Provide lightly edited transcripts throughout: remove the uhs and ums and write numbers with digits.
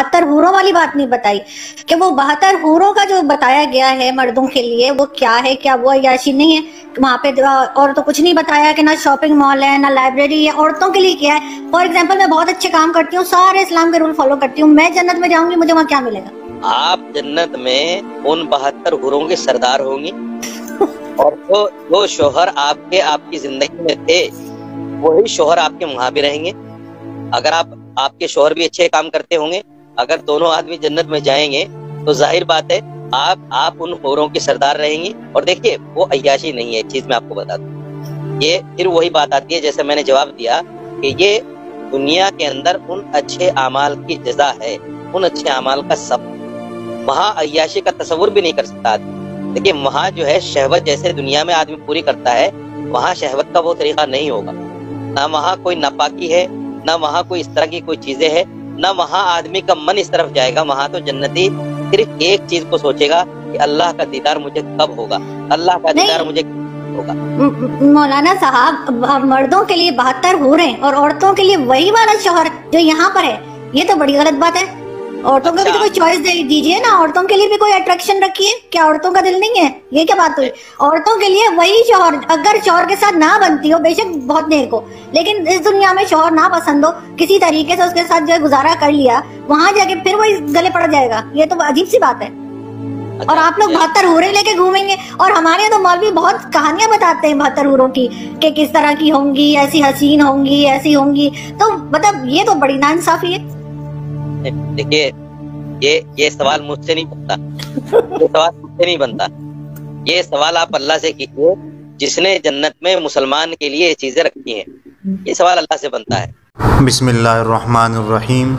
72 حوروں والی بات نہیں بتائی کہ وہ 72 حوروں کا جو بتایا گیا ہے مردوں کے لیے وہ کیا ہے، کیا وہ عیاشی نہیں ہے؟ وہاں پہ اور تو کچھ نہیں بتایا کہ نہ شاپنگ مال ہے نہ لائبریری ہے، عورتوں کے لیے کیا ہے؟ فار ایگزامپل میں بہت اچھے کام کرتی ہوں، سارے اسلام کے رول فالو کرتی ہوں، میں جنت میں جاؤں گی، مجھے وہاں کیا ملے گا؟ آپ جنت میں ان 72 حوروں کے سردار ہوں گی، اور جو شوہر آپ کی زندگی میں تھے وہی شوہر آپ کے وہاں بھی رہیں گے۔ اگر آپ کے شوہر بھی اچھے کام کرتے ہوں گے، اگر دونوں آدمی جنت میں جائیں گے تو ظاہر بات ہے آپ ان حوروں کے سردار رہیں گے۔ اور دیکھیے وہ عیاشی نہیں ہے، ایک چیز میں آپ کو بتا دوں، یہ پھر وہی بات آتی ہے جیسے میں نے جواب دیا کہ یہ دنیا کے اندر ان اچھے اعمال کی جزا ہے، ان اچھے اعمال کا سب۔ وہاں عیاشی کا تصور بھی نہیں کر سکتا آدمی۔ دیکھیے وہاں جو ہے شہوت جیسے دنیا میں آدمی پوری کرتا ہے، وہاں شہوت کا وہ طریقہ نہیں ہوگا، نہ وہاں کوئی ناپاکی ہے، نہ وہاں کوئی اس طرح کی کوئی چیزیں ہیں، نہ وہاں آدمی کا من اس طرف جائے گا۔ وہاں تو جنتی صرف ایک چیز کو سوچے گا کہ اللہ کا دیدار مجھے کب ہوگا، اللہ کا دیدار مجھے کب ہوگا۔ مولانا صاحب مردوں کے لیے 72 حوریں اور عورتوں کے لیے وہی والا شوہر جو یہاں پر ہے، یہ تو بڑی غلط بات ہے۔ عورتوں کو بھی تو کوئی چوائس دیجیے نا، عورتوں کے لیے بھی کوئی اٹریکشن رکھیے، کیا عورتوں کا دل نہیں ہے؟ یہ کیا بات ہوئی؟ عورتوں کے لیے وہی شوہر، اگر شوہر کے ساتھ نہ بنتی ہو بے شک بہت دیر کو، لیکن اس دنیا میں شوہر نہ پسند ہو، کسی طریقے سے اس کے ساتھ جو ہے گزارا کر لیا، وہاں جا کے پھر وہی گلے پڑ جائے گا، یہ تو عجیب سی بات ہے۔ اور آپ لوگ 72 حوریں لے کے گھومیں گے، اور ہمارے تو مولوی بہت کہانیاں بتاتے ہیں 72 حوروں کی کہ کس طرح کی ہوں گی، ایسی حسین ہوں گی، ایسی ہوں گی، تو مطلب یہ تو بڑی ناانصافی ہے۔ دیکھیے یہ سوال مجھ سے نہیں بنتا، یہ سوال مجھ سے نہیں بنتا، یہ سوال آپ اللہ سے کیجیے جس نے جنت میں مسلمان کے لیے یہ چیزیں رکھی ہیں، یہ سوال اللہ سے بنتا ہے۔ بسم اللہ الرحمن الرحیم۔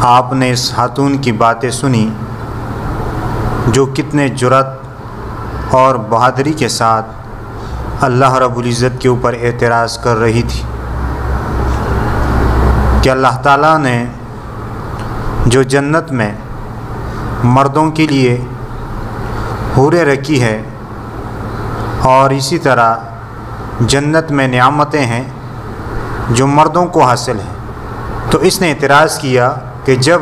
آپ نے اس خاتون کی باتیں سنی جو کتنے جرأت اور بہادری کے ساتھ اللہ رب العزت کے اوپر اعتراض کر رہی تھی کہ اللہ تعالیٰ نے جو جنت میں مردوں کے لیے حوریں رکھی ہے اور اسی طرح جنت میں نعمتیں ہیں جو مردوں کو حاصل ہیں، تو اس نے اعتراض کیا کہ جب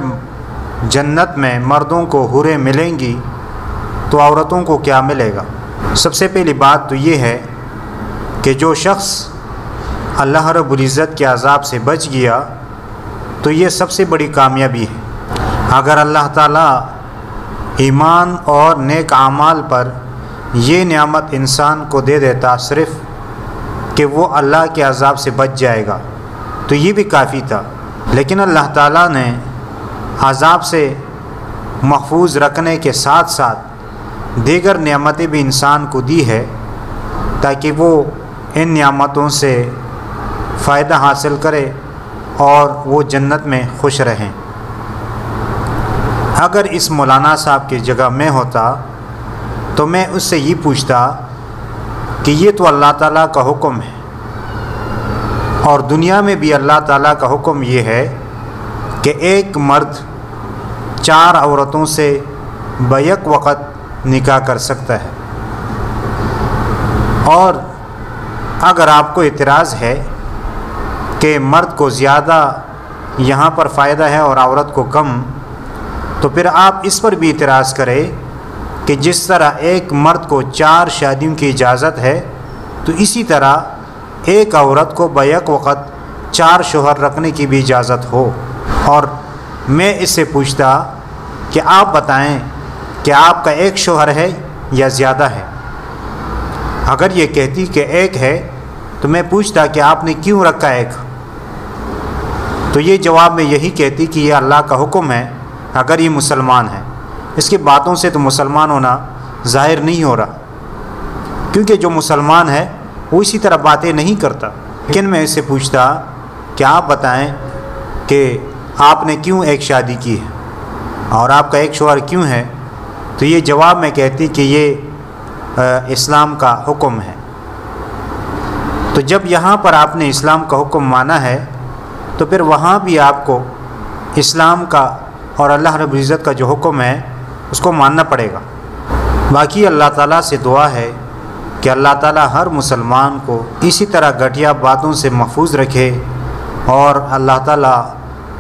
جنت میں مردوں کو حوریں ملیں گی تو عورتوں کو کیا ملے گا؟ سب سے پہلی بات تو یہ ہے کہ جو شخص اللہ رب العزت کے عذاب سے بچ گیا تو یہ سب سے بڑی کامیابی ہے۔ اگر اللہ تعالیٰ ایمان اور نیک اعمال پر یہ نعمت انسان کو دے دیتا صرف کہ وہ اللہ کے عذاب سے بچ جائے گا تو یہ بھی کافی تھا، لیکن اللہ تعالیٰ نے عذاب سے محفوظ رکھنے کے ساتھ ساتھ دیگر نعمتیں بھی انسان کو دی ہے تاکہ وہ ان نعمتوں سے فائدہ حاصل کرے اور وہ جنت میں خوش رہیں۔ اگر اس مولانا صاحب کی جگہ میں ہوتا تو میں اس سے یہ پوچھتا کہ یہ تو اللہ تعالیٰ کا حکم ہے، اور دنیا میں بھی اللہ تعالیٰ کا حکم یہ ہے کہ ایک مرد 4 عورتوں سے بیک وقت نکاح کر سکتا ہے، اور اگر آپ کو اعتراض ہے کہ مرد کو زیادہ یہاں پر فائدہ ہے اور عورت کو کم، تو پھر آپ اس پر بھی اعتراض کریں کہ جس طرح ایک مرد کو 4 شادیوں کی اجازت ہے تو اسی طرح ایک عورت کو بیک وقت 4 شوہر رکھنے کی بھی اجازت ہو۔ اور میں اس سے پوچھتا کہ آپ بتائیں کہ آپ کا ایک شوہر ہے یا زیادہ ہے؟ اگر یہ کہتی کہ ایک ہے تو میں پوچھتا کہ آپ نے کیوں رکھا ایک؟ تو یہ جواب میں یہی کہتی کہ یہ اللہ کا حکم ہے اگر یہ مسلمان ہے۔ اس کی باتوں سے تو مسلمان ہونا ظاہر نہیں ہو رہا، کیونکہ جو مسلمان ہے وہ اسی طرح باتیں نہیں کرتا۔ لیکن میں اس سے پوچھتا کہ آپ بتائیں کہ آپ نے کیوں ایک شادی کی ہے اور آپ کا ایک شوہر کیوں ہے؟ تو یہ جواب میں کہتی کہ یہ اسلام کا حکم ہے۔ تو جب یہاں پر آپ نے اسلام کا حکم مانا ہے تو پھر وہاں بھی آپ کو اسلام کا اور اللہ رب العزت کا جو حکم ہے اس کو ماننا پڑے گا۔ باقی اللہ تعالیٰ سے دعا ہے کہ اللہ تعالیٰ ہر مسلمان کو اسی طرح گھٹیا باتوں سے محفوظ رکھے، اور اللہ تعالیٰ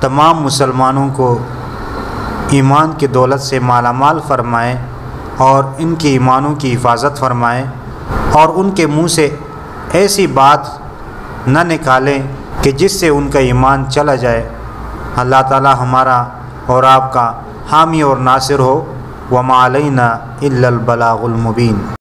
تمام مسلمانوں کو ایمان کی دولت سے مالا مال فرمائے اور ان کی ایمانوں کی حفاظت فرمائے، اور ان کے منہ سے ایسی بات نہ نکالیں کہ جس سے ان کا ایمان چلا جائے۔ اللہ تعالی ہمارا اور آپ کا حامی اور ناصر ہو۔ وما علینا الا البلاغ المبین۔